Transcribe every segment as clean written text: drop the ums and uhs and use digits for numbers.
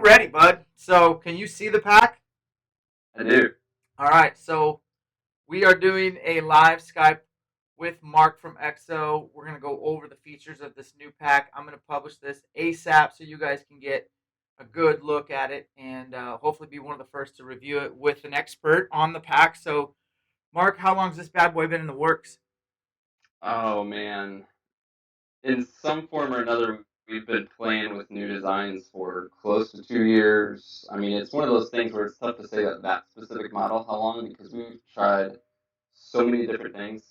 ready, bud. So, can you see the pack? I do. All right. So, we are doing a live Skype with Mark from Exo. We're going to go over the features of this new pack. I'm going to publish this ASAP so you guys can get a good look at it and hopefully be one of the first to review it with an expert on the pack. So, Mark, how long has this bad boy been in the works? Oh man. In some form or another, we've been playing with new designs for close to 2 years. I mean, it's one of those things where it's tough to say that specific model how long because we've tried so many different things.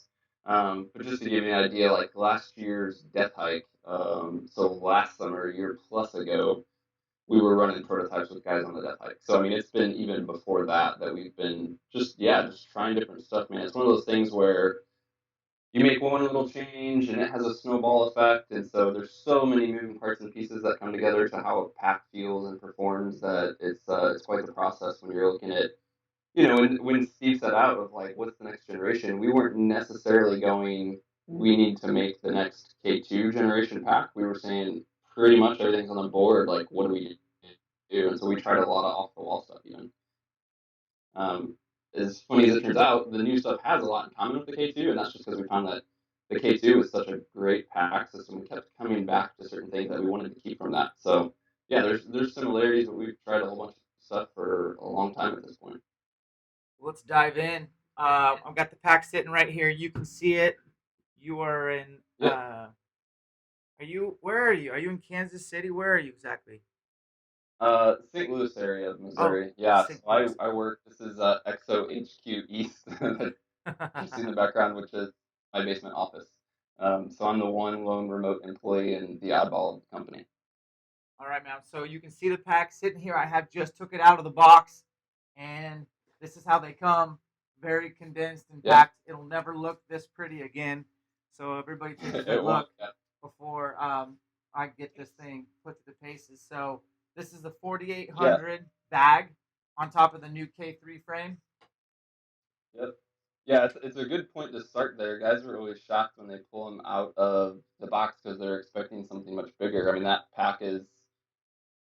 But just to give you an idea, like last year's Death Hike, so last summer, a year plus ago, we were running prototypes with guys on the Death Hike. So I mean, it's been even before that we've been just trying different stuff, man. It's one of those things where you make one little change and it has a snowball effect, and so there's so many moving parts and pieces that come together to how a pack feels and performs that it's quite the process when you're looking at when Steve set out of like what's the next generation. We weren't necessarily going we need to make the next K2 generation pack. We were saying pretty much everything's on the board, like what do we do? And so we tried a lot of off the wall stuff even. um, as funny as it turns out, the new stuff has a lot in common with the K2, and that's just because we found that the K2 was such a great pack system. We kept coming back to certain things that we wanted to keep from that. So yeah, there's similarities, but we've tried a whole bunch of stuff for a long time at this point. Let's dive in. I've got the pack sitting right here. You can see it. You are in. Yep. Are you? Where are you? Are you in Kansas City? Where are you exactly? St. Louis area of Oh, Missouri. Yeah, St. so I, Louis. I work. This is Exo HQ East that you see in the background, which is my basement office. So I'm the one lone remote employee and the oddball of the company. All right, ma'am. So you can see the pack sitting here. I have just took it out of the box, and this is how they come. Very condensed and Yeah, packed. It'll never look this pretty again. So everybody take a good it won't. look before I get this thing put to the paces. So this is the Yeah. 4800 bag on top of the new K3 frame. Yep. Yeah, it's a good point to start there. Guys are always shocked when they pull them out of the box because they're expecting something much bigger. I mean, that pack is,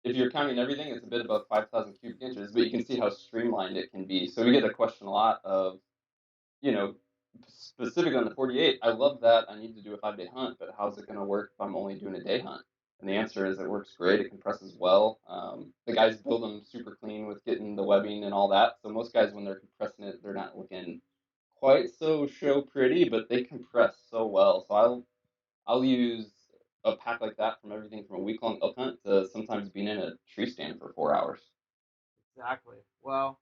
if you're counting everything, it's a bit above 5,000 cubic inches, but you can see how streamlined it can be. So we get a question a lot of, you know, specific on the 48. I love that. I need to do a 5 day hunt, but how's it going to work if I'm only doing a day hunt? And the answer is it works great. It compresses well. The guys build them super clean with getting the webbing and all that. So most guys, when they're compressing it, they're not looking quite so show pretty, but they compress so well. So I'll use a pack like that from everything from a week long elk hunt to sometimes being in a tree stand for 4 hours. Exactly. Well,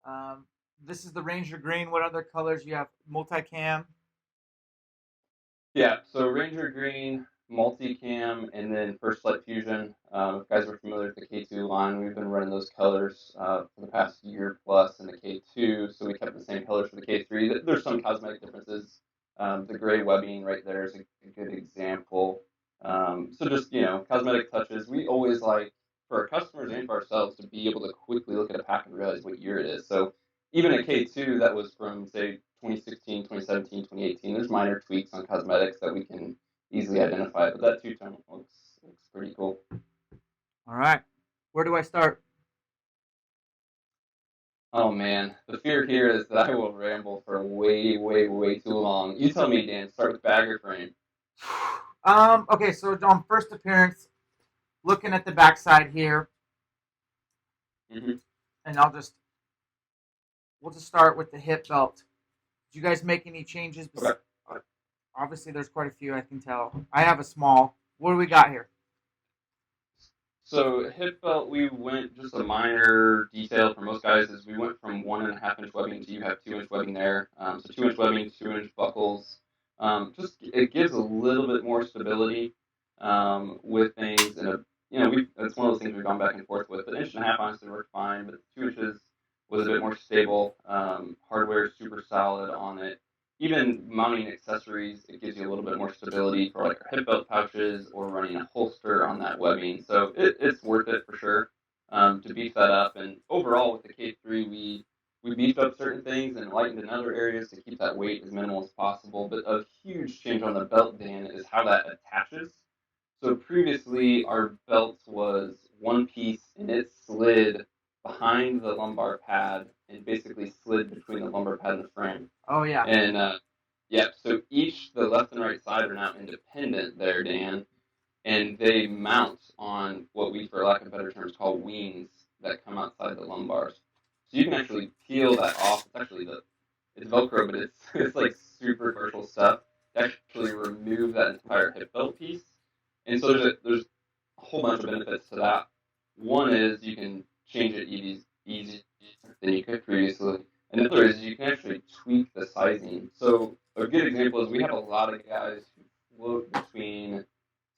um, this is the Ranger Green. What other colors you have? Multicam. Yeah, so Ranger Green, Multicam, and then First Light Fusion. If guys are familiar with the K2 line, we've been running those colors for the past year plus in the K2, so we kept the same colors for the K3. There's some cosmetic differences. The gray webbing right there is a good example. So just, cosmetic touches. We always like, for our customers and for ourselves, to be able to quickly look at a pack and realize what year it is. So even a K2 that was from, say, 2016, 2017, 2018, there's minor tweaks on cosmetics that we can easily identify, but that two-tone looks pretty cool. All right. Where do I start? Oh man, the fear here is that I will ramble for way, way, way too long. You tell me, Dan. Start with bag or frame. Okay, so on first appearance, looking at the backside here, Hmm. and we'll just start with the hip belt. Did you guys make any changes? Okay. Obviously, there's quite a few. I can tell. I have a small. What do we got here? So hip belt, we went just a minor detail for most guys is we went from 1.5 inch webbing to you have 2 inch webbing there. So 2 inch webbing, 2 inch buckles. Just it gives a little bit more stability with things, and it's one of those things we've gone back and forth with. An inch and a half honestly worked fine, but 2 inches was a bit more stable. Hardware is super solid on it. Even mounting accessories, it gives you a little bit more stability for like hip belt pouches or running a holster on that webbing. So it's worth it for sure to beef that up. And overall, with the K3, we beefed up certain things and lightened in other areas to keep that weight as minimal as possible. But a huge change on the belt, Dan, is how that attaches. So previously, our belt was one piece and it slid And yeah, so the left and right side are now independent there, Dan, and they mount on what we, for lack of better terms, call wings that come outside the lumbars. So you can actually peel that off. It's Velcro, but it's it's like super commercial stuff to actually remove that entire hip belt piece. And so there's a whole bunch of benefits to that. One is you can change it easier than you could previously. Another is you can actually tweak the sizing. So a good example is we have a lot of guys who float between,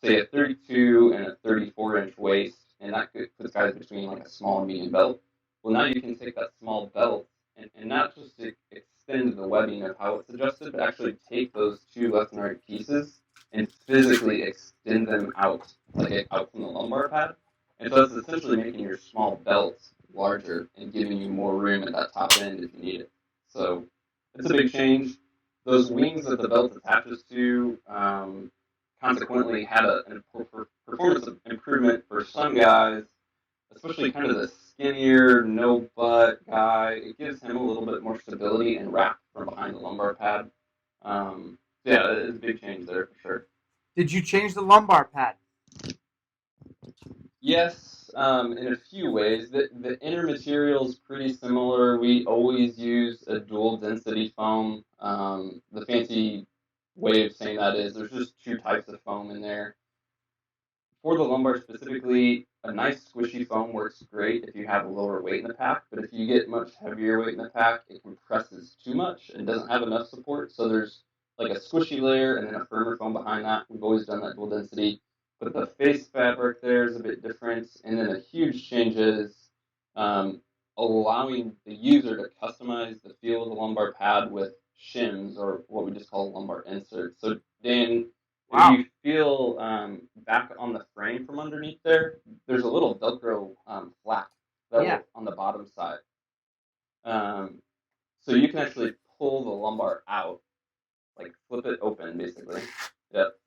say, a 32 and a 34-inch waist, and that puts guys between like a small and medium belt. Well, now you can take that small belt and not just extend the webbing of how it's adjusted, but actually take those two left and right pieces and physically extend them out, like out from the lumbar pad. And so it's essentially making your small belt larger and giving you more room at that top end if you need it. So it's a big change. Those wings that the belt attaches to consequently had a performance improvement for some guys, especially kind of the skinnier, no butt guy. It gives him a little bit more stability and wrap from behind the lumbar pad. Yeah, it's a big change there for sure. Did you change the lumbar pad? Yes, in a few ways. The inner material is pretty similar. We always use a dual density foam. The fancy way of saying that is there's just two types of foam in there. For the lumbar specifically, a nice squishy foam works great if you have a lower weight in the pack, but if you get much heavier weight in the pack, it compresses too much and doesn't have enough support. So there's like a squishy layer and then a firmer foam behind that. We've always done that dual density, but the face fabric there is a bit different. And then a huge change is um, allowing the user to customize the feel of the lumbar pad with shims, or what we just call lumbar inserts. So Dan, if Wow. you feel back on the frame from underneath there, there's a little Velcro flap Yeah. on the bottom side. Um, so you can actually pull the lumbar out, like flip it open, basically. Yep.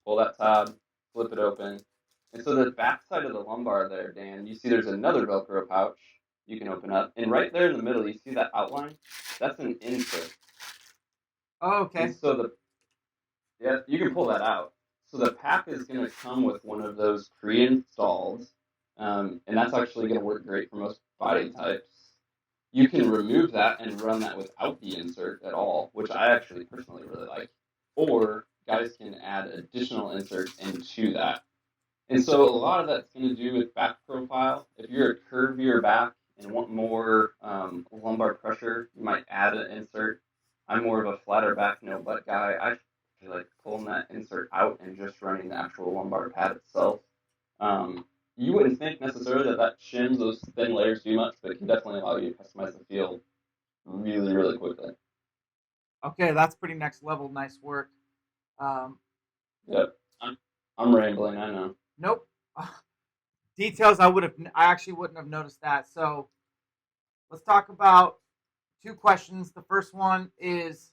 Pull that tab, flip it open. And so the back side of the lumbar there, Dan, you see there's another Velcro pouch you can open up. And right there in the middle, you see that outline? That's an insert. Oh, And okay. so yeah, you can pull that out. So the pack is going to come with one of those pre-installed, and that's actually going to work great for most body types. You can remove that and run that without the insert at all, which I actually personally really like. Or guys can add additional inserts into that. And so a lot of that's going to do with back profile. If you're a curvier back and want more lumbar pressure, you might add an insert. I'm more of a flatter back, no butt guy. I actually like pulling that insert out and just running the actual lumbar pad itself. You wouldn't think necessarily that shims those thin layers too much, but it can definitely allow you to customize the feel really, really quickly. Okay, that's pretty next level. Nice work. Um, Yep. I'm rambling, I know. nope. Details I actually wouldn't have noticed that. So let's talk about two questions. The first one is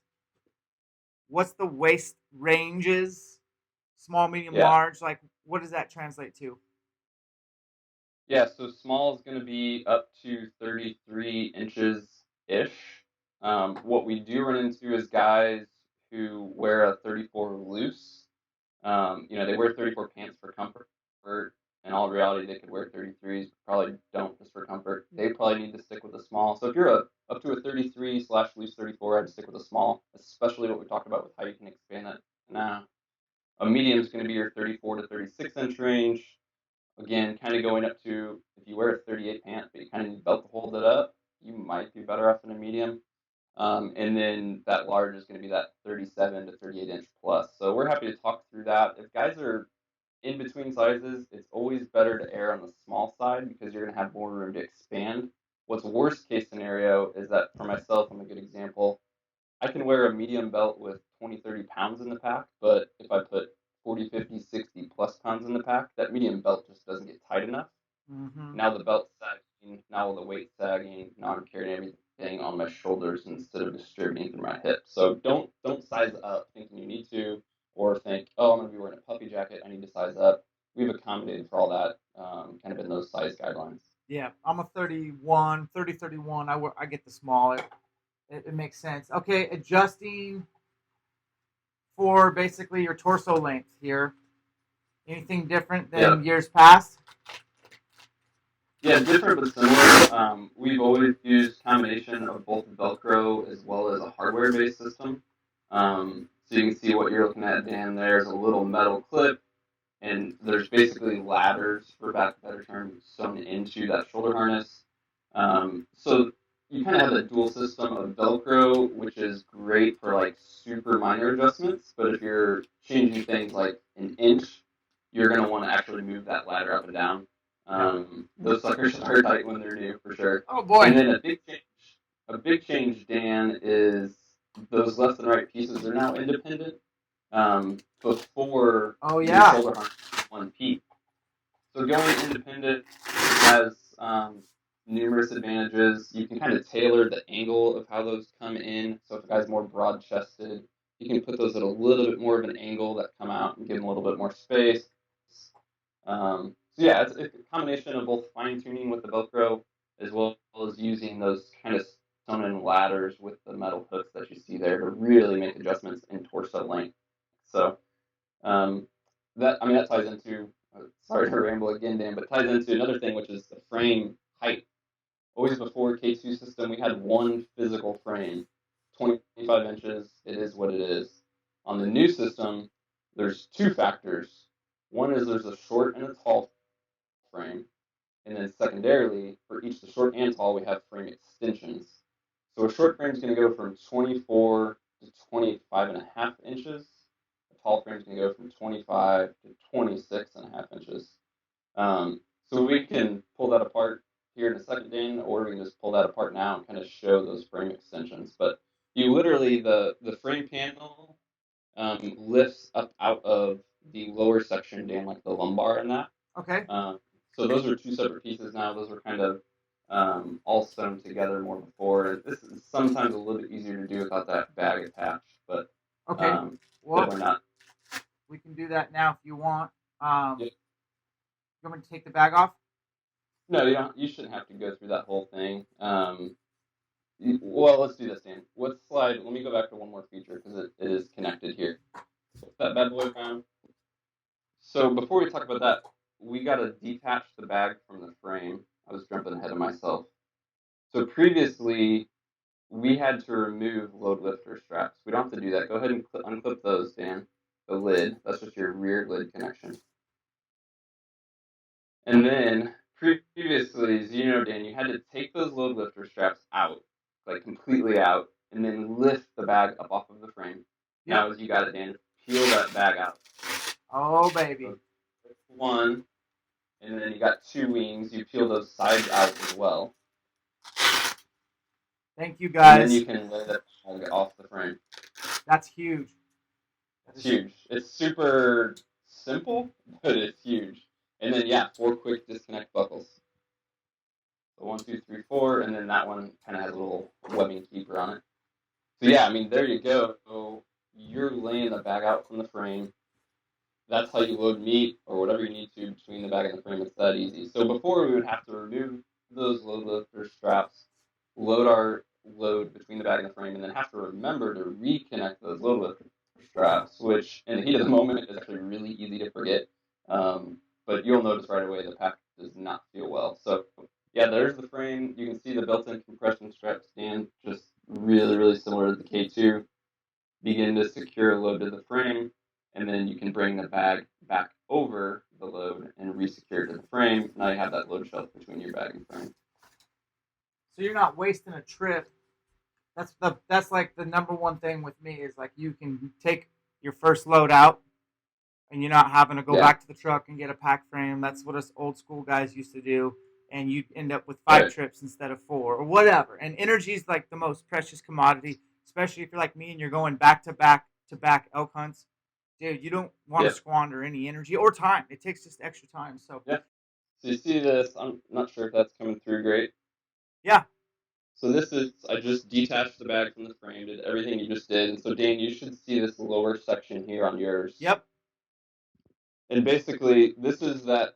what's the waist ranges? Small, medium, Yeah. large. Like what does that translate to? Yeah, so small is going to be up to 33 inches ish. What we do run into is guys who wear a 34 loose. They wear 34 pants for comfort. In all reality, they could wear 33s, but probably don't just for comfort. They probably need to stick with a small. So if you're up to a 33 slash loose 34, I'd stick with a small, especially what we talked about with how you can expand that. Now, a medium is going to be your 34 to 36 inch range. Again, kind of going up to, if you wear a 38 pant, but you kind of need belt to hold it up, you might be better off in a medium. And then that large is going to be that 37 to 38 inch plus. So we're happy to talk through that. If guys are in between sizes, it's always better to err on the small side because you're going to have more room to expand. What's worst case scenario is that for myself, I'm a good example. I can wear a medium belt with 20, 30 pounds in the pack, but if I put 40, 50, 60 plus pounds in the pack, that medium belt just doesn't get tight enough. Mm-hmm. Now the belt's sagging, now all the weight's sagging, now I'm carrying everything on my shoulders instead of distributing through my hips. So don't size up thinking you need to, or think, oh, I'm gonna be wearing a puffy jacket, I need to size up. We've accommodated for all that, kind of in those size guidelines. Yeah, I'm a 31, 30, 31. I get the smaller. It makes sense. Okay, adjusting for basically your torso length here. Anything different Yeah, than years past? yeah, different but similar. We've always used combination of both Velcro as well as a hardware-based system. So you can see what you're looking at, Dan. There's a little metal clip, and there's basically ladders, for lack of a better term, sewn into that shoulder harness. So you kind of have that dual system of Velcro, which is great for like super minor adjustments. But if you're changing things like an inch, you're going to want to actually move that ladder up and down. Those suckers are tight when they're new for sure. Oh boy. And then a big change, Dan, is those left and right pieces are now independent. Before Oh your yeah. shoulder harness was one piece. So going independent has numerous advantages. You can kind of tailor the angle of how those come in. So if a guy's more broad chested, you can put those at a little bit more of an angle that come out and give them a little bit more space. So yeah, it's a combination of both fine tuning with the Velcro as well as using those kind of sewn in ladders with the metal hooks that you see there to really make adjustments in torso length. So um, that ties into. Sorry to ramble again, Dan, but ties into another thing, which is the frame height. Always before K2 system, we had one physical frame, 25 inches. It is what it is. On the new system, there's two factors. One is there's a short and a tall frame, and then secondarily, for each the short and tall, we have frame extensions. So a short frame is going to go from 24 to 25 and a half inches. A tall frame is going to go from 25 to 26 and a half inches. So we can pull that apart here in a second, Dan, or we can just pull that apart now and kind of show those frame extensions. But you literally, the frame panel lifts up out of the lower section, Dan, like the lumbar and that. Okay. So those are two separate pieces now. Those were kind of all sewn together more before. And this is sometimes a little bit easier to do without that bag attached, but Okay. we're Well, not. we can do that now if you want. Yeah. You want me to take the bag off? No, you don't. You shouldn't have to go through that whole thing. Well, let's do this, Dan. Let's slide. Let me go back to one more feature because it is connected here. Flip that bad boy around. So before we talk about that, we got to detach the bag from the frame. I was jumping ahead of myself. So previously, we had to remove load lifter straps. We don't have to do that. Go ahead and unclip those, Dan. The lid. That's just your rear lid connection. And then previously, as you know, Dan, you had to take those load lifter straps out, like completely out, and then lift the bag up off of the frame. Yep. Now, as you got it, Dan, peel that bag out. Oh baby. So one, and then you got two wings. You peel those sides out as well. Thank you guys. And then you can lay that bag off the frame. That's huge. It's huge. It's super simple, but it's huge. And then, yeah, 4 quick disconnect buckles. So 1, 2, 3, 4, and then that one kind of has a little webbing keeper on it. So yeah, I mean, there you go. So you're laying the bag out from the frame. That's how you load meat or whatever you need to between the bag and the frame. It's that easy. So before we would have to remove those load lifter straps, load our load between the bag and the frame, and then have to remember to reconnect those load lifter straps, which in the heat of the moment is actually really easy to forget. But you'll notice right away the pack does not feel well. So yeah, there's the frame. You can see the built-in compression strap stand, just really, really similar to the K2. Begin to secure a load to the frame, and then you can bring the bag back over the load and re-secure it to the frame. Now you have that load shelf between your bag and frame. So you're not wasting a trip. That's like the number one thing with me is like you can take your first load out and you're not having to go back to the truck and get a pack frame. That's what us old school guys used to do. And you'd end up with 5 trips instead of 4 or whatever. And energy is like the most precious commodity, especially if you're like me and you're going back to back elk hunts. Dude, you don't want to squander any energy or time. It takes just extra time. So So you see this? I'm not sure if that's coming through great. Yeah. So this is, I just detached the bag from the frame, did everything you just did. And so Dan, you should see this lower section here on yours. Yep. And basically, this is that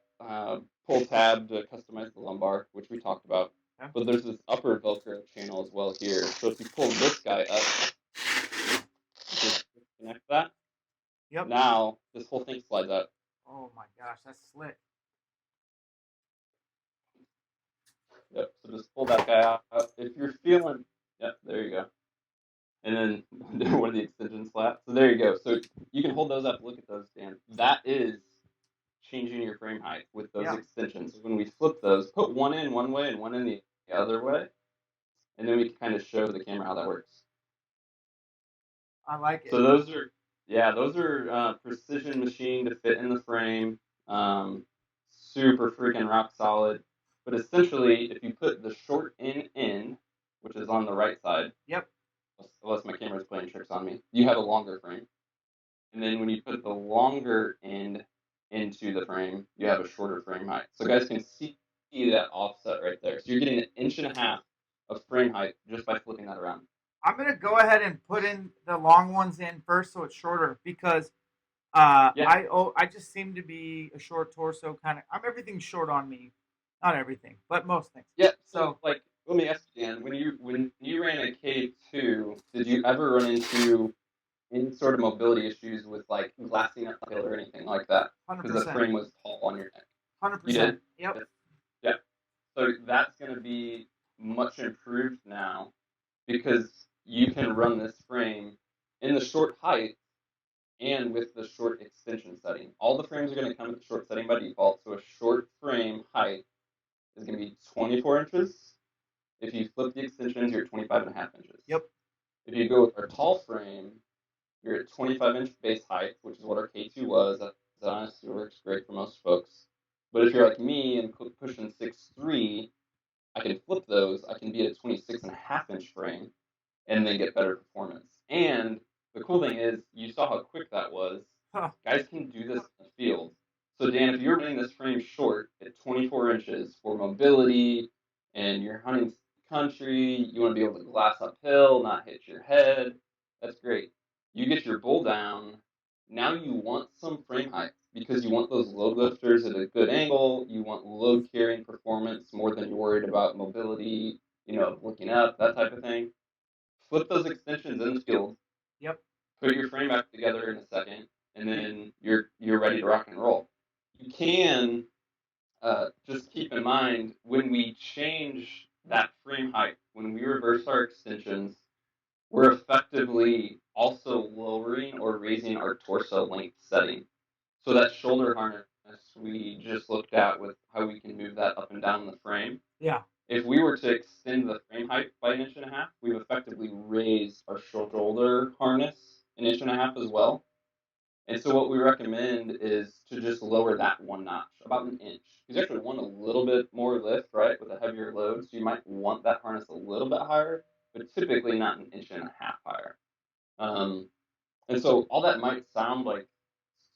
pull tab to customize the lumbar, which we talked about. But there's this upper Velcro channel as well here. So if you pull this guy up, just connect that. Yep. Now this whole thing slides out. Oh my gosh, that's slick. Yep. So just pull that guy out. If you're feeling, yep, there you go. And then one of the extension slats. So there you go. So you can hold those up. Look at those, Dan. That is changing your frame height with those extensions. So when we flip those, put one in one way and one in the other way, and then we can kind of show the camera how that works. I like it. So those are precision machined to fit in the frame. Super freaking rock solid. But essentially, if you put the short end, which is on the right side, yep. Unless my camera's playing tricks on me, you have a longer frame. And then when you put the longer end into the frame, you have a shorter frame height. So guys can see that offset right there. So you're getting 1.5 inches of frame height just by flipping that around. I'm gonna go ahead and put in the long ones in first, so it's shorter because I just seem to be a short torso kind of. I'm everything short on me, not everything, but most things. Yeah. So like, let me ask you, Dan, when you ran a K2, did you ever run into any sort of mobility issues with like glassing uphill or anything like that? 100%. Because the frame was tall on your neck. 100%. You did? Yep. Yeah. So that's going to be much improved now because you can run this frame in the short height and with the short extension setting. All the frames are going to come with the short setting by default. So a short frame height is going to be 24 inches. If you flip the extensions, you're at 25.5 inches. Yep. If you go with our tall frame, you're at 25-inch base height, which is what our K2 was. That honestly works great for most folks. But if you're like me and pushing 6'3", I can flip those. I can be at a 26.5-inch frame and then get better performance. And the cool thing is, you saw how quick that was. Huh. Guys can do this in the field. So Dan, if you're running this frame short at 24 inches for mobility and you're hunting country, you want to be able to glass uphill, not hit your head, that's great. You get your bull down, now you want some frame height because you want those load lifters at a good angle, you want load carrying performance more than you're worried about mobility, looking up, that type of thing. Flip those extensions in the field. Yep. Put your frame back together in a second, and then you're ready to rock and roll. You can just keep in mind when we change that frame height, when we reverse our extensions, we're effectively also lowering or raising our torso length setting. So that shoulder harness we just looked at with how we can move that up and down the frame. Yeah. If we were to extend the frame height by 1.5 inches, we've effectively raised our shoulder harness 1.5 inches as well. And so what we recommend is to just lower that one notch, about 1 inch. You actually want a little bit more lift, right, with a heavier load. So you might want that harness a little bit higher, but typically not 1.5 inches higher. And so all that might sound like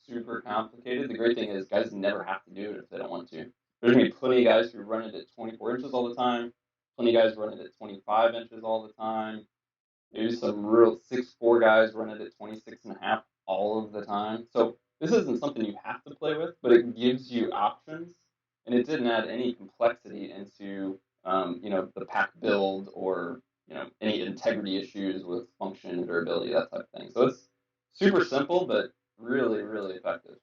super complicated. The great thing is guys never have to do it if they don't want to. There's going to be plenty of guys who run it at 24 inches all the time. Plenty of guys run it at 25 inches all the time. Maybe some real 6'4" guys run it at 26.5 all of the time. So this isn't something you have to play with, but it gives you options. And it didn't add any complexity into, the pack build or, any integrity issues with function and durability, that type of thing. So it's super simple, but really, really effective.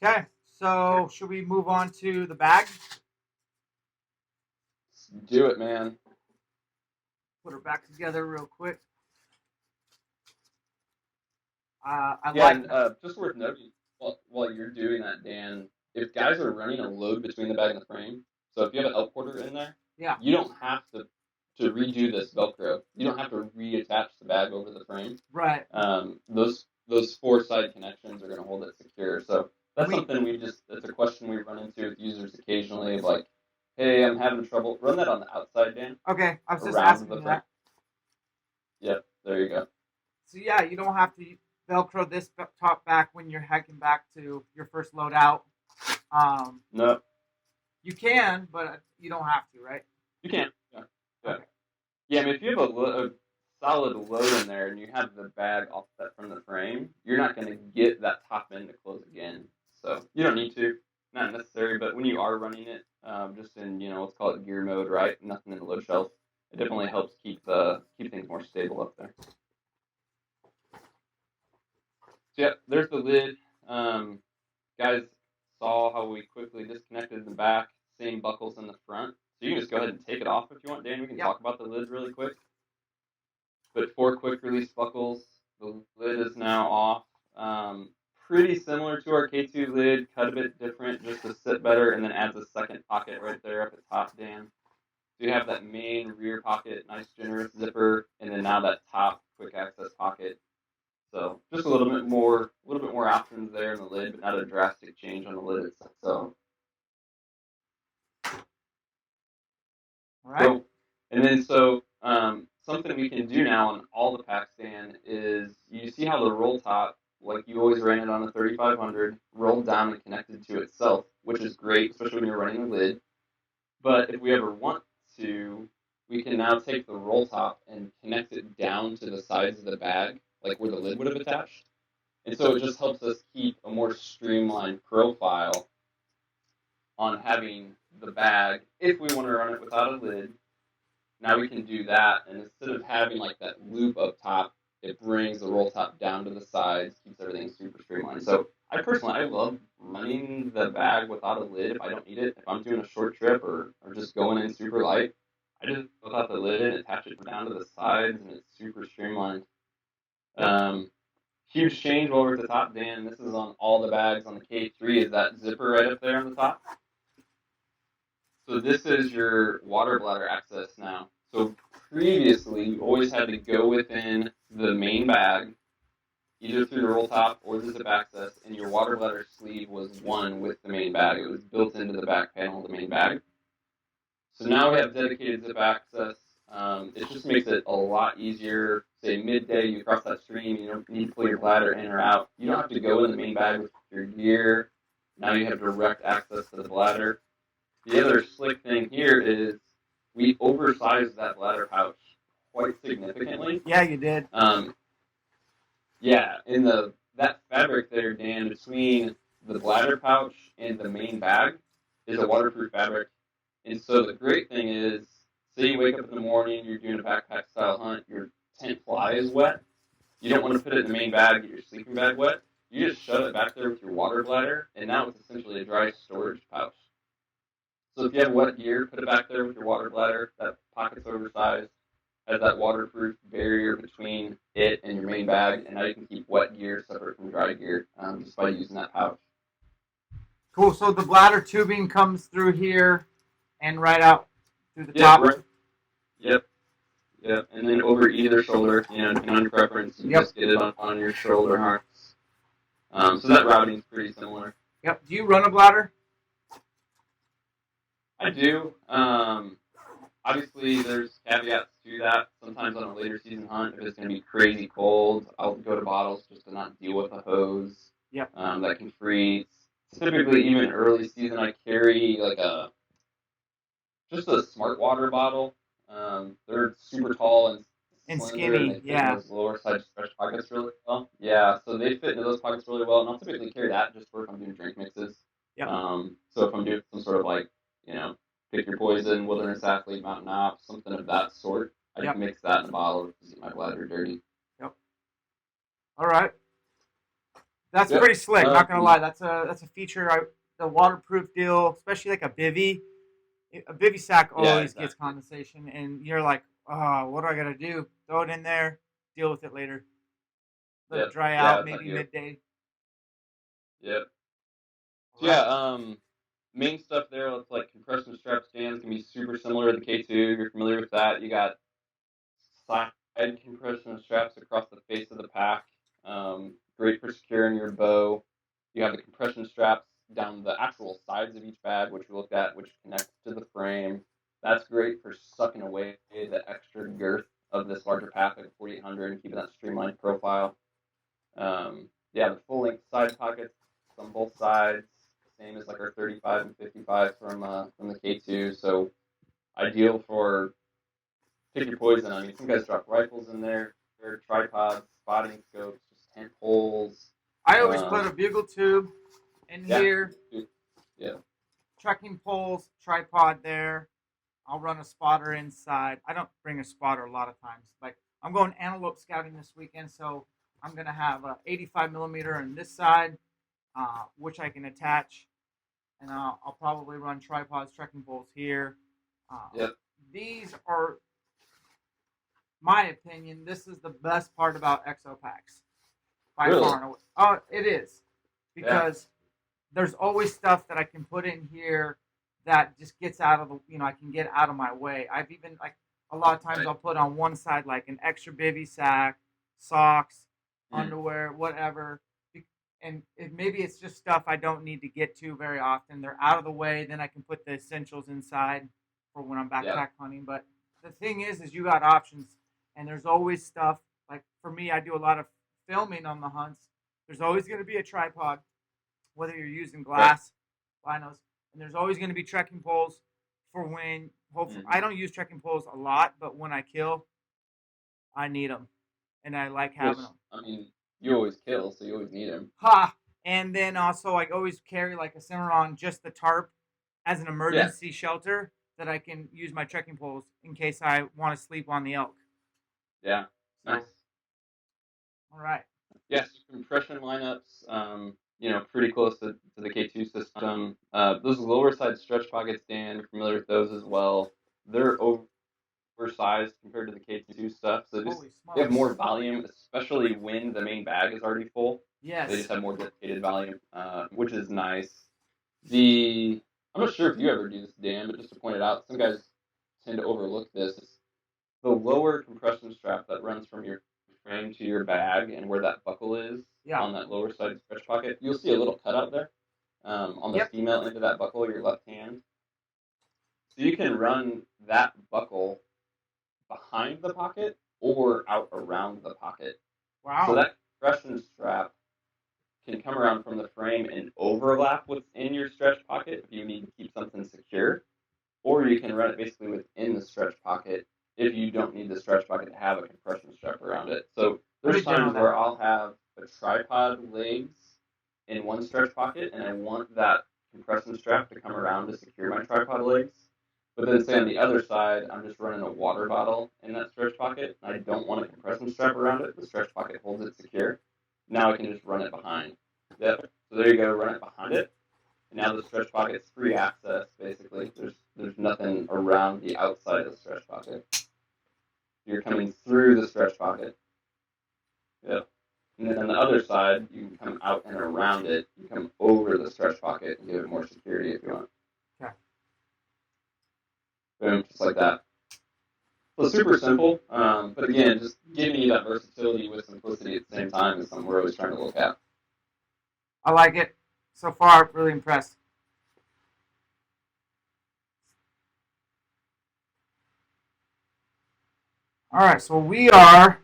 Okay, so should we move on to the bag? Let's do it, man. Put her back together real quick. Just worth noting while you're doing that, Dan, if guys are running a load between the bag and the frame, so if you have an elk quarter in there, you don't have to redo this Velcro. You don't have to reattach the bag over the frame. Right. Those 4 side connections are going to hold it secure. So that's something it's a question we run into with users occasionally of like, hey, I'm having trouble. Run that on the outside, Dan. Okay, I was just asking that. Yep, there you go. So yeah, you don't have to Velcro this top back when you're hiking back to your first load out. No. You can, but you don't have to, right? You can. Yeah. Okay. Yeah, I mean, if you have a solid load in there and you have the bag offset from the frame, you're not going to get that top end to close again. So you don't need to. not necessary, but when you are running it, just in, let's call it gear mode, right? Nothing in the load shelf. It definitely helps keep things more stable up there. So yeah, there's the lid. Guys saw how we quickly disconnected the back, same buckles in the front. So you can just go ahead and take it off if you want, Dan. We can talk about the lid really quick. But 4 quick release buckles. The lid is now off. Pretty similar to our K2 lid, cut a bit different just to sit better, and then adds a second pocket right there up at top, Dan. So you have that main rear pocket, nice generous zipper, and then now that top quick access pocket. So just a little bit more options there in the lid, but not a drastic change on the lid itself. So, All right. Something we can do now on all the packs, Dan, is you see how the roll top, like you always ran it on the 3500, rolled down and connected to itself, which is great, especially when you're running the lid. But if we ever want to, we can now take the roll top and connect it down to the sides of the bag, like where the lid would have attached. And so it just helps us keep a more streamlined profile on having the bag if we want to run it without a lid. Now we can do that, and instead of having like that loop up top, it brings the roll top down to the sides, keeps everything super streamlined. So I love running the bag without a lid if I don't need it. If I'm doing a short trip or just going in super light, I just without the lid and attach it down to the sides, and it's super streamlined. Huge change while we're at the top, Dan. This is on all the bags on the K3. Is that zipper right up there on the top? So this is your water bladder access now. So previously, you always had to go within the main bag, either through the roll top or the zip access, and your water bladder sleeve was one with the main bag. It was built into the back panel of the main bag. So now we have dedicated zip access. It just makes it a lot easier. Say midday, you cross that stream, you don't need to pull your bladder in or out. You don't have to go in the main bag with your gear. Now you have direct access to the bladder. The other slick thing here is we oversized that bladder pouch quite significantly. Yeah, you did. In that fabric there, Dan, between the bladder pouch and the main bag is a waterproof fabric. And so the great thing is, say you wake up in the morning, you're doing a backpack style hunt, your tent fly is wet. You don't want to put it in the main bag, get your sleeping bag wet. You just shove it back there with your water bladder, and now it's essentially a dry storage pouch. So if you have wet gear, put it back there with your water bladder. That pocket's oversized, has that waterproof barrier between it and your main bag, and now you can keep wet gear separate from dry gear just by using that pouch. Cool. So the bladder tubing comes through here and right out through the top. Right. Yep. And then over either shoulder, depending on your preference, you just get it on your shoulder harness. So that routing is pretty similar. Yep. Do you run a bladder? I do. Obviously, there's caveats to that. Sometimes on a later season hunt, if it's going to be crazy cold, I'll go to bottles just to not deal with a hose. Yep. That can freeze. Typically, even early season, I carry just a smart water bottle. They're super tall and skinny. And they fit in those lower side stretch pockets really well. Yeah, so they fit into those pockets really well, and I'll typically carry that just for if I'm doing drink mixes. Yep. So if I'm doing some sort of pick your poison, wilderness athlete, mountain ops, something of that sort, I can mix that in a bottle to keep my bladder dirty. Yep. All right. That's pretty slick. Not gonna lie, that's a feature. The waterproof deal, especially like a bivy. A bivy sack always gets condensation, and you're like, oh, what do I gotta do? Throw it in there, deal with it later. Let it dry out, maybe midday. Yep. So main stuff there, it's like compression strap stands can be super similar to the K2. You're familiar with that. You got side compression straps across the face of the pack. Great for securing your bow. You have the compression straps down the actual sides of each bag, which we looked at, which connects to the frame. That's great for sucking away the extra girth of this larger pack, like a 4800, and keeping that streamlined profile. The full length side pockets on both sides, same as like our 35 and 55 from the K2. So ideal for pick your poison. I mean, some guys drop rifles in there, tripods, spotting scopes, just tent poles. I always put a bugle tube in here. Yeah. Trekking poles, tripod there. I'll run a spotter inside. I don't bring a spotter a lot of times. Like I'm going antelope scouting this weekend, so I'm gonna have a 85 millimeter on this side, which I can attach, and I'll probably run tripods, trekking poles here. Yep. These are, my opinion, this is the best part about Exo packs by Really? far and away. Oh, it is, Yeah. because there's always stuff that I can put in here that just gets out of the, I can get out of my way. I've even, like, a lot of times Right. I'll put on one side like an extra bivy sack, socks, Mm. underwear, whatever. And maybe it's just stuff I don't need to get to very often. They're out of the way. Then I can put the essentials inside for when I'm backpack Yeah. hunting. But the thing is you got options, and there's always stuff. Like for me, I do a lot of filming on the hunts. There's always going to be a tripod, whether you're using glass, binos, and there's always going to be trekking poles for when. Hopefully, I don't use trekking poles a lot, but when I kill, I need them, and I like having them. I mean, you always kill, so you always need them. Ha! And then also, I always carry like a Cimarron, just the tarp, as an emergency shelter that I can use my trekking poles in case I want to sleep on the elk. Yeah. Nice. All right. Yes, compression lineups, pretty close to the K2 system. Those lower side stretch pockets, Dan, you're familiar with those as well. They're oversized compared to the K2 stuff, so they have more volume, especially when the main bag is already full. Yes. They just have more dedicated volume, which is nice. I'm not sure if you ever do this, Dan, but just to point it out, some guys tend to overlook this. The lower compression strap that runs from your frame to your bag and where that buckle is on that lower side stretch pocket, you'll see a little cutout there on the female end of that buckle, your left hand. So you can run that buckle behind the pocket or out around the pocket. Wow. So that compression strap can come around from the frame and overlap what's in your stretch pocket if you need to keep something secure, or you can run it basically within the stretch pocket if you don't need the stretch pocket to have a compression strap around it. So there's times where I'll have a tripod legs in one stretch pocket, and I want that compression strap to come around to secure my tripod legs. But then say on the other side, I'm just running a water bottle in that stretch pocket, and I don't want a compression strap around it. The stretch pocket holds it secure. Now I can just run it behind. Yep. So there you go, run it behind it. And now the stretch pocket's free access, basically. There's nothing around the outside of the stretch pocket. You're coming through the stretch pocket. Yep. And then on the other side, you can come out and around it. You come over the stretch pocket and give it more security if you want. Okay. Boom, just like that. So super simple, but again, just giving you that versatility with simplicity at the same time is something we're always trying to look at. I like it. So far, really impressed. All right, so we are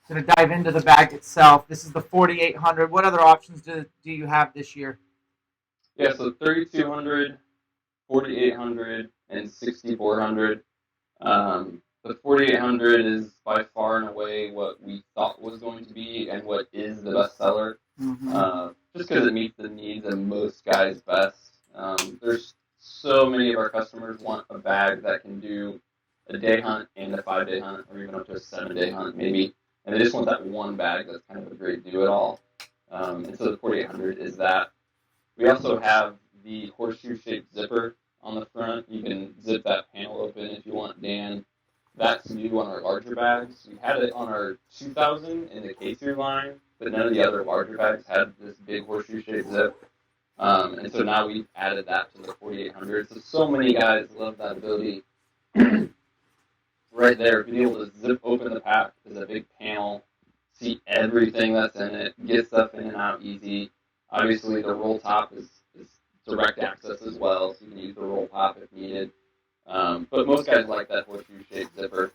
going to dive into the bag itself. This is the 4800. What other options do you have this year? Yeah, so 3200, 4800, and 6400. The 4800 is by far and away what we thought was going to be and what is the best seller. Just because it meets the needs of most guys best. There's so many of our customers want a bag that can do a day hunt and a 5-day hunt, or even up to a 7-day hunt maybe, and they just want that one bag that's kind of a great do-it-all. And so the 4800 is that. We also have the horseshoe-shaped zipper on the front. You can zip that panel open if you want, Dan. That's new on our larger bags. We had it on our 2000 in the K3 line, but none of the other larger bags had this big horseshoe-shaped zip. And so now we've added that to the 4800. So many guys love that ability. Right there, being able to zip open the pack is a big panel, see everything that's in it, get stuff in and out easy. Obviously, the roll top is direct access as well, so you can use the roll top if needed. But most guys like that horseshoe-shaped zipper.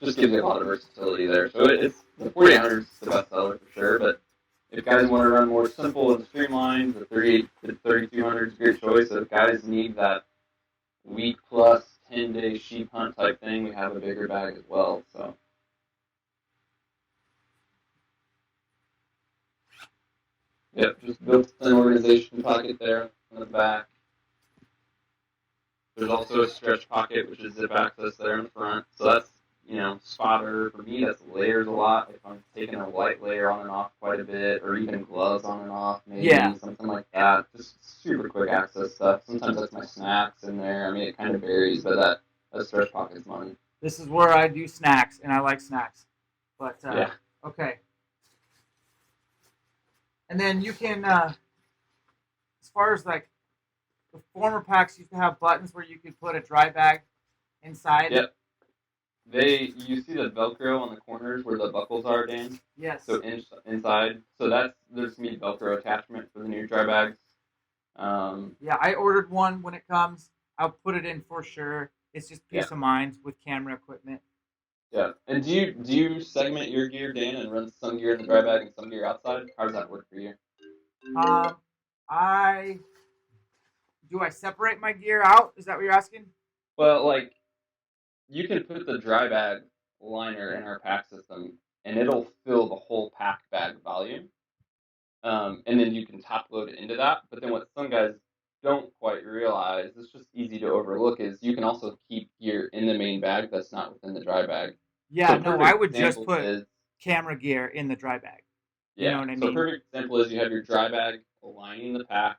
Just gives you a lot of versatility there. So it's the 4800 is the best seller for sure. But if guys want to run more simple and streamlined, the 3200 is a great choice. If guys need that week plus 10-day sheep hunt type thing, we have a bigger bag as well. So. Yep, just built-in organization pocket there in the back. There's also a stretch pocket, which is zip access there in the front. So that's, spotter. For me, that's layers a lot. If I'm taking a light layer on and off quite a bit, or even gloves on and off, maybe Yeah. something like that. Just super quick access stuff. Sometimes that's my snacks in there. I mean, it kind of varies, but that stretch pocket's money. This is where I do snacks, and I like snacks. But Yeah. okay. And then you can, as far as like the former packs used to have buttons where you could put a dry bag inside. Yep. You see the Velcro on the corners where the buckles are, Dan? Yes. So inside, so there's gonna be Velcro attachment for the new dry bags. Yeah, I ordered one. When it comes, I'll put it in for sure. It's just peace Yeah. of mind with camera equipment. Yeah. And do you segment your gear, Dan, and run some gear in the dry bag and some gear outside? How does that work for you? I do I separate my gear out? Is that what you're asking? Well, like you can put the dry bag liner in our pack system, and it'll fill the whole pack bag volume. And then you can top load it into that. But then what some guys don't quite realize, it's just easy to overlook, is you can also keep gear in the main bag that's not within the dry bag. Yeah, So no, I perfect would just example put is, camera gear in the dry bag. You know yeah. what I So mean? perfect example is you have your dry bag lining the pack.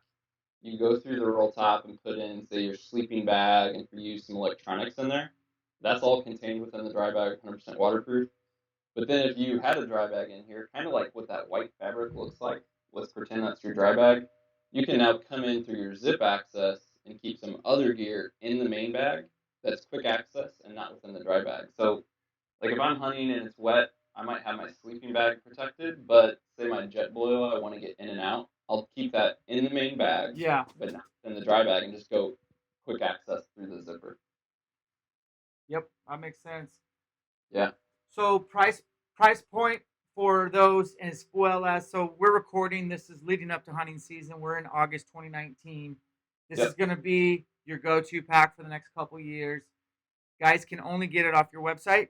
You go through the roll top and put in, say, your sleeping bag and for you some electronics in there. That's all contained within the dry bag, 100% waterproof. But then if you had a dry bag in here, kind of like what that white fabric looks like, let's pretend that's your dry bag. You can now come in through your zip access and keep some other gear in the main bag that's quick access and not within the dry bag. So, like if I'm hunting and it's wet, I might have my sleeping bag protected, but say my jet boil, I want to get in and out. I'll keep that in the main bag, Yeah. but not in the dry bag, and just go quick access through the zipper. Yep, that makes sense. Yeah. So price point for those as well as so we're recording. This is leading up to hunting season. We're in August 2019. This is Yep. going to be your go-to pack for the next couple years. Guys can only get it off your website.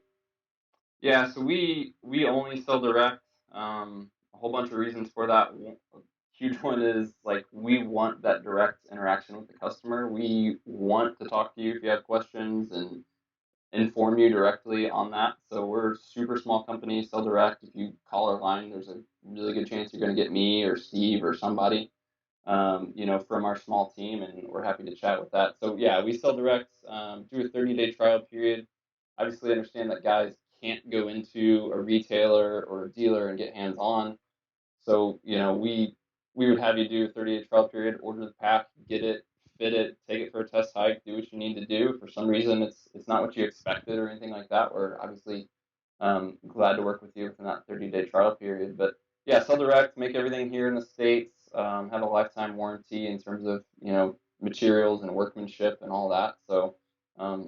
Yeah, so we only sell direct. A whole bunch of reasons for that. A huge one is like we want that direct interaction with the customer. We want to talk to you if you have questions and inform you directly on that. So we're a super small company, sell direct. If you call our line, there's a really good chance you're going to get me or Steve or somebody, from our small team, and we're happy to chat with that. So yeah, we sell direct. Do a 30-day trial period. Obviously, understand that guys can't go into a retailer or a dealer and get hands on. So we would have you do a 30-day trial period, order the pack, get it, fit it, take it for a test hike, do what you need to do. If for some reason it's not what you expected or anything like that, we're obviously glad to work with you within that 30-day trial period. But yeah, sell direct, make everything here in the States, have a lifetime warranty in terms of, materials and workmanship and all that. So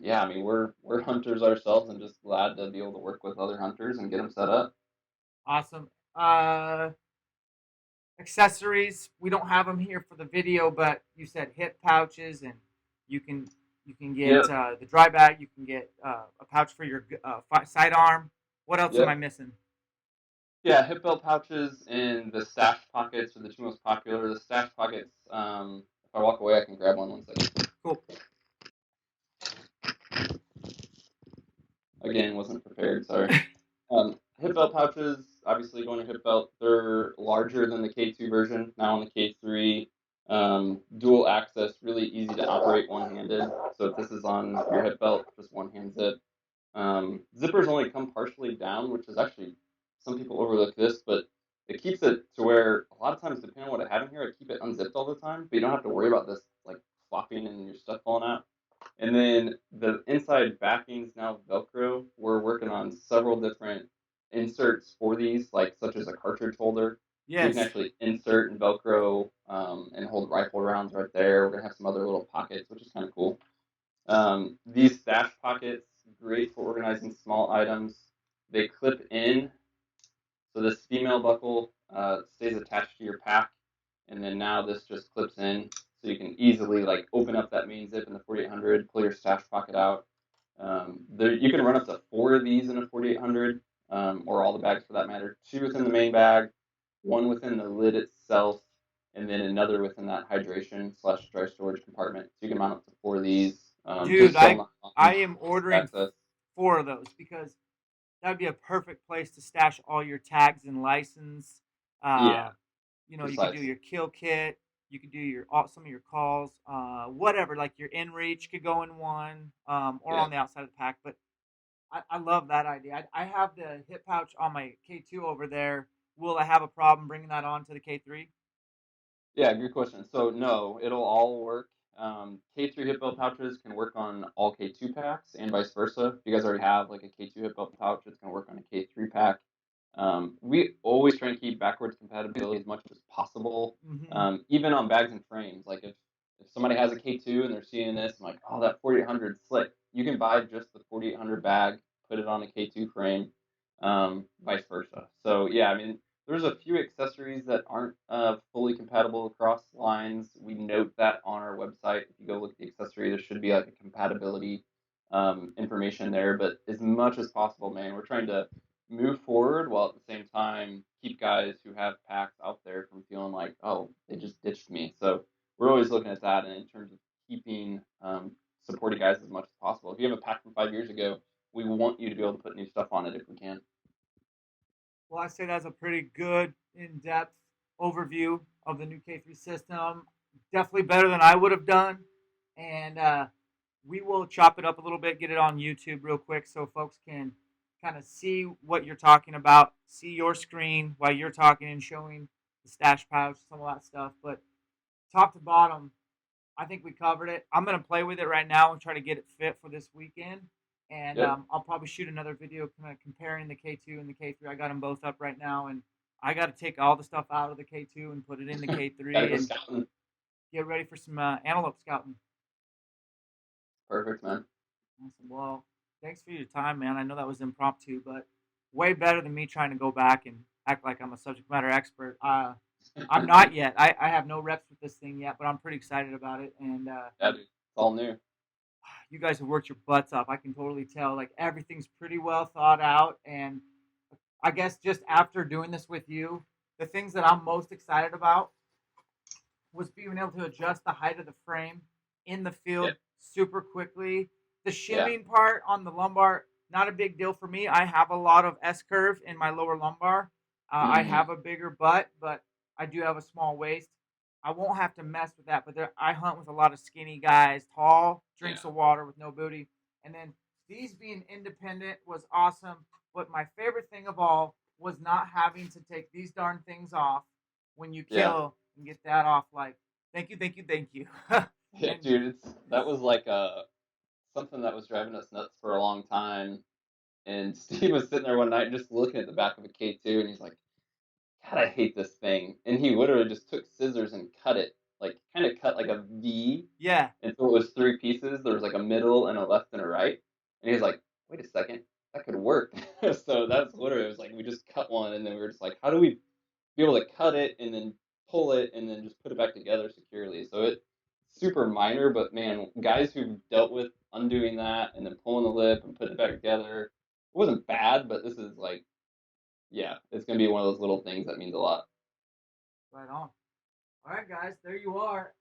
yeah, I mean, we're hunters ourselves and just glad to be able to work with other hunters and get them set up. Awesome. Accessories. We don't have them here for the video, but you said hip pouches, and you can get Yep. the dry bag. You can get a pouch for your sidearm. What else am I Yep. missing? Yeah, hip belt pouches and the stash pockets are the two most popular. The stash pockets, if I walk away, I can grab one second. Cool. Again, wasn't prepared, sorry. Hip belt pouches, obviously going to hip belt, they're larger than the K2 version, now on the K3. Dual access, really easy to operate one-handed. So if this is on your hip belt, just one-hand zip. Zippers only come partially down, which is actually, some people overlook this, but it keeps it to where a lot of times, depending on what I have in here, I keep it unzipped all the time, but you don't have to worry about this like flopping and your stuff falling out. And then the inside backings now Velcro. We're working on several different inserts for these, like such as a cartridge holder. So you can Yes. actually insert and Velcro and hold rifle rounds right there. We're gonna have some other little pockets, which is kind of cool. These stash pockets, great for organizing small items. They clip in, so this female buckle stays attached to your pack, and then now this just clips in, so you can easily like open up that main zip in the 4800, pull your stash pocket out. You can run up to 4 of these in a 4800, or all the bags for that matter. 2 within the main bag, 1 within the lid itself, and then another within that hydration/dry storage compartment. So you can mount up to 4 of these. Dude, Just I still I am ordering access. 4 of those because that'd be a perfect place to stash all your tags and license. Yeah, Uh, you could do precisely. your kill kit. You could do some of your calls, whatever. Like your inReach could go in one, or Yeah. on the outside of the pack. But I love that idea. I have the hip pouch on my K2 over there. Will I have a problem bringing that on to the K3? Yeah, good question. So no, it'll all work. K3 hip belt pouches can work on all K2 packs and vice versa. If you guys already have like a K2 hip belt pouch, it's gonna work on a K3 pack. We always try and keep backwards compatibility as much as possible. Mm-hmm. Even on bags and frames. Like if somebody has a K2 and they're seeing this, I'm like, oh, that 4800 slick. You can buy just the 4800 bag, put it on a K2 frame, vice versa. So yeah, I mean, there's a few accessories that aren't fully compatible across lines. We note that on our website. If you go look at the accessory, there should be like a compatibility information there. But as much as possible, man, we're trying to move forward while at the same time keep guys who have packs out there from feeling like, oh, they just ditched me. So we're always looking at that, and in terms of keeping supporting guys as much as possible. If you have a pack from 5 years ago, we want you to be able to put new stuff on it if we can. Well, I say that's a pretty good, in-depth overview of the new K3 system. Definitely better than I would have done, and we will chop it up a little bit, get it on YouTube real quick, so folks can kind of see what you're talking about, see your screen while you're talking and showing the stash pouch, some of that stuff. But top to bottom, I think we covered it. I'm gonna play with it right now and try to get it fit for this weekend. And Yep. I'll probably shoot another video kind of comparing the K2 and the K3. I got them both up right now, and I got to take all the stuff out of the K2 and put it in the Gotta K3 go and scouting. get ready for some antelope scouting. Perfect, man. Awesome. Well, thanks for your time, man. I know that was impromptu, but way better than me trying to go back and act like I'm a subject matter expert. I'm not yet. I have no reps with this thing yet, but I'm pretty excited about it. And Yeah, dude. It's all new. you guys have worked your butts off. I can totally tell. Like everything's pretty well thought out. And I guess just after doing this with you, the things that I'm most excited about was being able to adjust the height of the frame in the Yeah. field super quickly. The Yeah. shimming part on the lumbar, not a big deal for me. I have a lot of S curve in my lower lumbar. I Mm. have a bigger butt, but I do have a small waist. I won't have to mess with that. But I hunt with a lot of skinny guys, tall, Yeah. drinks of water with no booty. And then these being independent was awesome. But my favorite thing of all was not having to take these darn things off when you Yeah. kill and get that off. Like, thank you, thank you, thank you. Yeah, And dude, that was like something that was driving us nuts for a long time. And Steve was sitting there one night just looking at the back of a K2, and he's like, God, I hate this thing. And he literally just took scissors and cut it, like kind of cut like a V yeah, until it was 3 pieces. There was like a middle and a left and a right. And he's like, wait a second, that could work. So that's literally, it was like we just cut one, and then we were just like, how do we be able to cut it and then pull it and then just put it back together securely? So it's super minor, but man, guys who've dealt with undoing that and then pulling the lip and putting it back together, it wasn't bad, but this is like, yeah, it's gonna be one of those little things that means a lot. right on. All right, guys, there you are.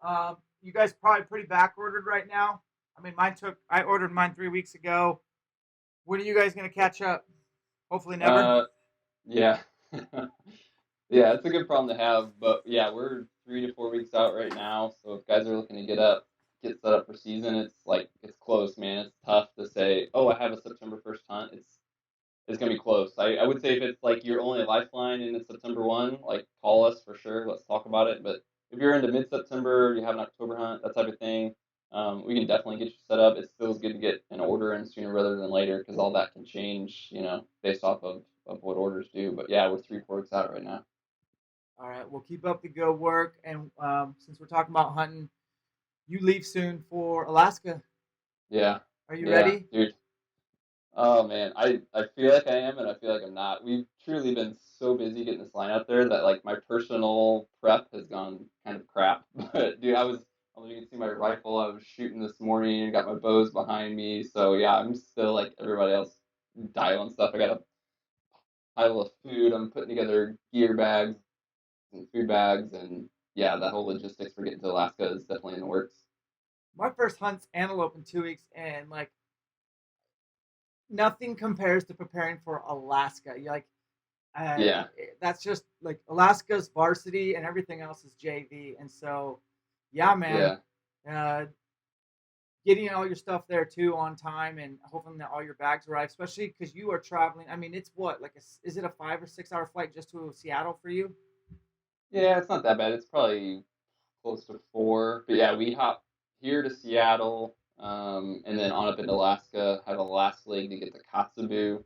You guys probably pretty back ordered right now. I mean, I ordered mine 3 weeks ago. When are you guys gonna catch up? Hopefully, never. Uh, yeah. Yeah, it's a good problem to have, but yeah, we're 3 to 4 weeks out right now. So if guys are looking to get set up for season, it's like it's close, man. It's tough to say, oh, I have a September 1st hunt. It's gonna be close. I would say if it's like your only lifeline and it's September 1, like call us for sure. Let's talk about it. But if you're into mid-September, you have an October hunt, that type of thing, we can definitely get you set up. It still is good to get an order in sooner rather than later because all that can change, based off of what orders do. But yeah, we're 3 4 weeks out right now. All right, we'll keep up the good work. And since we're talking about hunting, you leave soon for Alaska. Yeah, Are you yeah, ready? dude. Oh man, I feel like I am and I feel like I'm not. We've truly been so busy getting this line out there that like my personal prep has gone kind of crap. But dude, you can see my rifle. I was shooting this morning and got my bows behind me. So yeah, I'm still like everybody else dialing stuff. I got a pile of food. I'm putting together gear bags and food bags and yeah, that whole logistics for getting to Alaska is definitely in the works. My first hunt's antelope in 2 weeks, and like nothing compares to preparing for Alaska. You like uh, Yeah, that's just like Alaska's varsity and everything else is JV, and so yeah, man. yeah. Uh, Getting all your stuff there too on time and hoping that all your bags arrive, especially because you are traveling. I mean, it's what like is it a 5 or 6 hour flight just to Seattle for you? Yeah, it's not that bad. It's probably close to 4. But yeah, we hop here to Seattle, and then on up into Alaska. Have a last leg to get to Kotzebue,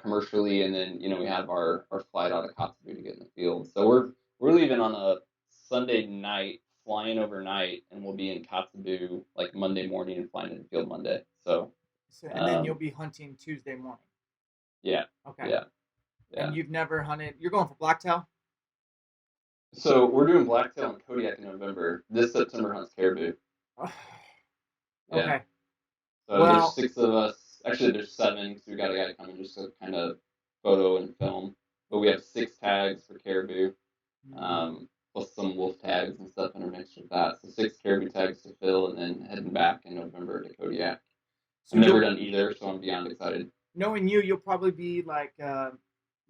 commercially, and then we have our flight out of Kotzebue to get in the field. So we're leaving on a Sunday night, flying overnight, and we'll be in Kotzebue like Monday morning and flying in the field Monday. So So, and then you'll um, be hunting Tuesday morning. yeah, Okay. yeah, And yeah. you've never hunted. You're going for blacktail. So we're doing blacktail and Kodiak in November. This September hunts caribou. Yeah. Okay. So there's Well, 6 of us. Actually, there's 7 because we got a guy coming just to kind of photo and film. But we have 6 tags for caribou, mm, plus some wolf tags and stuff intermixed with that. So 6 caribou tags to fill, and then heading back in November to Kodiak. so I've never you'll done either, so I'm beyond excited. knowing you, you'll probably be like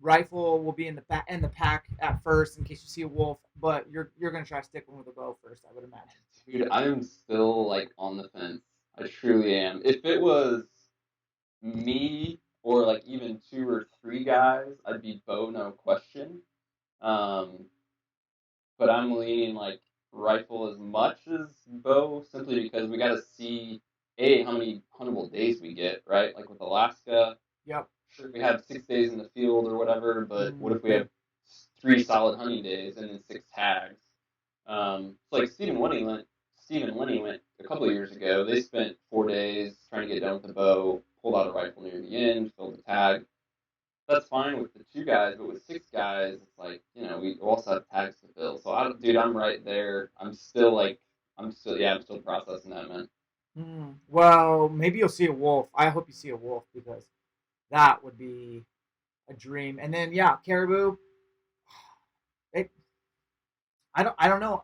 rifle will be in the back in the pack at first in case you see a wolf, but you're gonna try sticking with a bow first, I would imagine. Dude, I am still like on the fence. I truly am. If it was me or like even 2 or 3 guys, I'd be bow no question. Um, but I'm leaning like rifle as much as bow simply because we got to see how many huntable days we get, right? Like with Alaska, Yep. sure we have 6 days in the field or whatever, but what if we But have 3 solid hunting days and then 6 tags? So like Stephen Lenny went a couple of years ago. They spent 4 days trying to get done with the bow, pulled out a rifle near the end, filled the tag. That's fine with the 2 guys, but with 6 guys, it's like we also have tags to fill. So dude, I'm right there. I'm still processing that, man. well, maybe you'll see a wolf. I hope you see a wolf because that would be a dream. And then yeah, caribou. It, I don't know.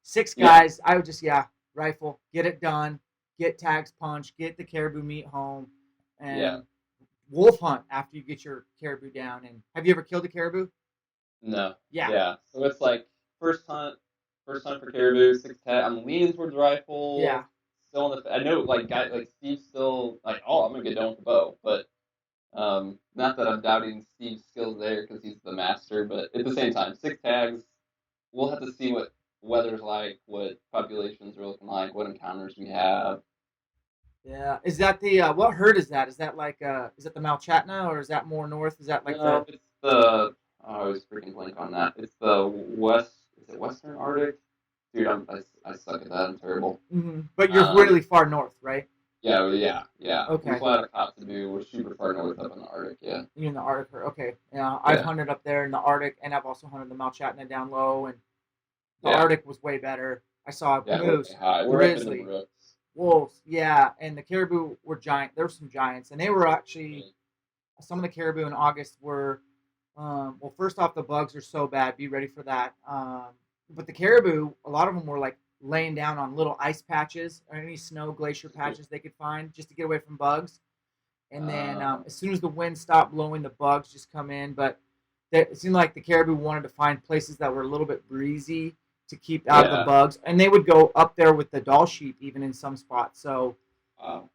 Six Yeah, guys. I would just yeah rifle, get it done, get tags punched, get the caribou meat home, yeah, and wolf hunt after you get your caribou down. And have you ever killed a caribou? no, Yeah, yeah. So it's like first hunt, first hunt for caribou, 6 tag. I'm leaning towards yeah, rifle. Still in the. I know like guy like Steve's still like, oh, I'm gonna get done with the bow, but not that I'm doubting Steve's skills there because he's the master, but at the same time, 6 tags. We'll have to see what weather's like, what populations are looking like, what encounters we have. yeah. Is that the what herd is that? Is that like is that the Malchatna or is that more north? Is that like No, the it's the I always freaking blank on that. It's the west. Is it Western Arctic? Dude, I suck at that. I'm terrible. but you're Um, really far north, right? yeah, yeah, yeah. We Okay. fly out of Kotzebue. We're super far north up in the Arctic. Yeah, You're in the Arctic. Okay. Yeah, I've yeah, hunted up there in the Arctic, and I've also hunted the Malchatna down low, and the yeah, Arctic was way better. I saw yeah. We're way moose, high. We're up in the grizzly, Brooks. wolves. Yeah, and the caribou were giant. There were some giants, and they were actually Really. some of the caribou in August were. Well, first off, the bugs are so bad. Be ready for that. But the caribou, a lot of them were like laying down on little ice patches or any snow glacier patches they could find just to get away from bugs. And then Uh, as soon as the wind stopped blowing, the bugs just come in. But it seemed like the caribou wanted to find places that were a little bit breezy to keep out of the yeah. bugs, and they would go up there with the doll sheep even in some spots. So, Wow.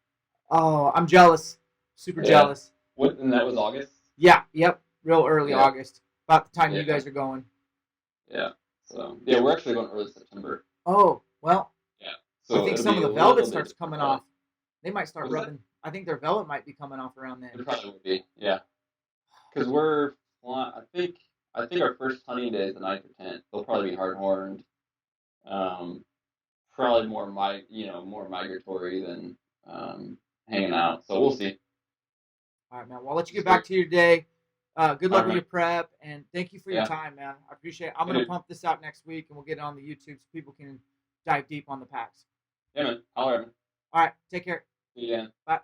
oh, I'm jealous, super Yeah. jealous. What? And that was August. Yeah, yep, real early Yeah. August, about the time you Yeah. guys are going. Yeah. So yeah, we're actually going early September. Oh, well, Yeah. I So think it'll some be of a the velvet little bit starts different coming probably. off. They might start What is that? rubbing. I think their velvet might be coming off around then. It probably would be. Yeah. Because we're I think our first hunting day is the 9th or 10th. They'll probably be hard horned. Um, probably more migratory than hanging out. So we'll see. All right, man. Well, I'll let you It's get back great. to your day. Good All luck right, with man. your prep, and thank you for your Yeah. time, man. I appreciate it. I'm Yeah, gonna dude. pump this out next week, and we'll get it on the YouTube so people can dive deep on the packs. Yeah, man. Holler at me. All right, take care. See you again. Bye.